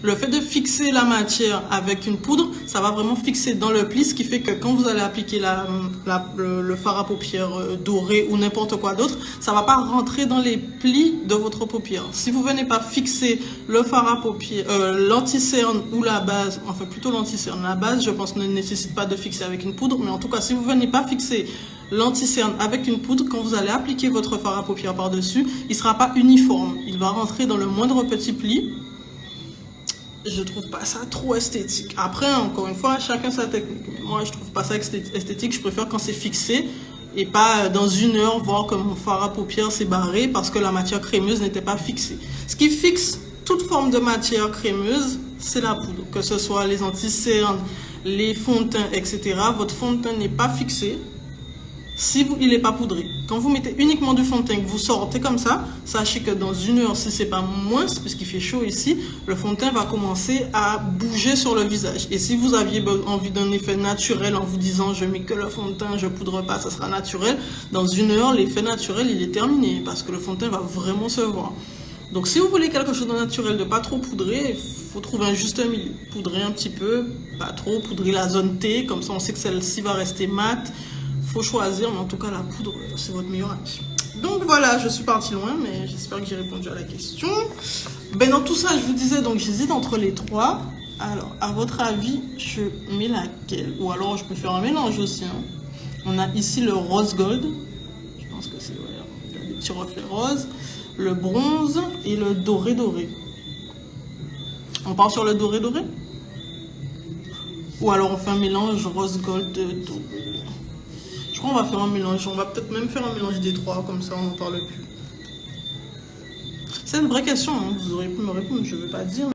Le fait de fixer la matière avec une poudre, ça va vraiment fixer dans le pli, ce qui fait que quand vous allez appliquer le fard à paupières doré ou n'importe quoi d'autre, ça va pas rentrer dans les plis de votre paupière. Si vous venez pas fixer le fard à paupières, l'anti-cerne ou la base, enfin plutôt l'anti-cerne, la base je pense ne nécessite pas de fixer avec une poudre, mais en tout cas si vous venez pas fixer l'anti-cerne avec une poudre, quand vous allez appliquer votre fard à paupières par-dessus, il sera pas uniforme, il va rentrer dans le moindre petit pli. Je trouve pas ça trop esthétique. Après, encore une fois, chacun sa technique. Mais moi, je trouve pas ça esthétique. Je préfère quand c'est fixé et pas dans une heure voir que mon fard à paupières s'est barré parce que la matière crémeuse n'était pas fixée. Ce qui fixe toute forme de matière crémeuse, c'est la poudre. Que ce soit les anti-cernes, les fonds de teint, etc. Votre fond de teint n'est pas fixé si il n'est pas poudré. Quand vous mettez uniquement du fond de teint que vous sortez comme ça, sachez que dans une heure, si c'est pas moins, puisqu'il fait chaud ici, le fond de teint va commencer à bouger sur le visage. Et si vous aviez envie d'un effet naturel en vous disant je mets que le fond de teint, je poudre pas, ça sera naturel, dans une heure, l'effet naturel il est terminé parce que le fond de teint va vraiment se voir. Donc si vous voulez quelque chose de naturel, de pas trop poudrer, il faut trouver un juste milieu. Poudrer un petit peu, pas trop, poudrer la zone T, comme ça on sait que celle-ci va rester mate. Faut choisir, mais en tout cas la poudre c'est votre meilleur ami. Donc voilà, je suis partie loin, mais j'espère que j'ai répondu à la question. Ben dans tout ça, je vous disais, donc j'hésite entre les trois. Alors, à votre avis, je mets laquelle? Ou alors je peux faire un mélange aussi. Hein. On a ici le rose gold. Je pense que c'est il y a des petits reflets roses. Le bronze et le doré doré. On part sur le doré doré? Ou alors on fait un mélange rose gold doré. Je crois qu'on va faire un mélange. On va peut-être même faire un mélange des trois, comme ça on n'en parle plus. C'est une vraie question, hein. Vous aurez pu me répondre, je ne veux pas dire.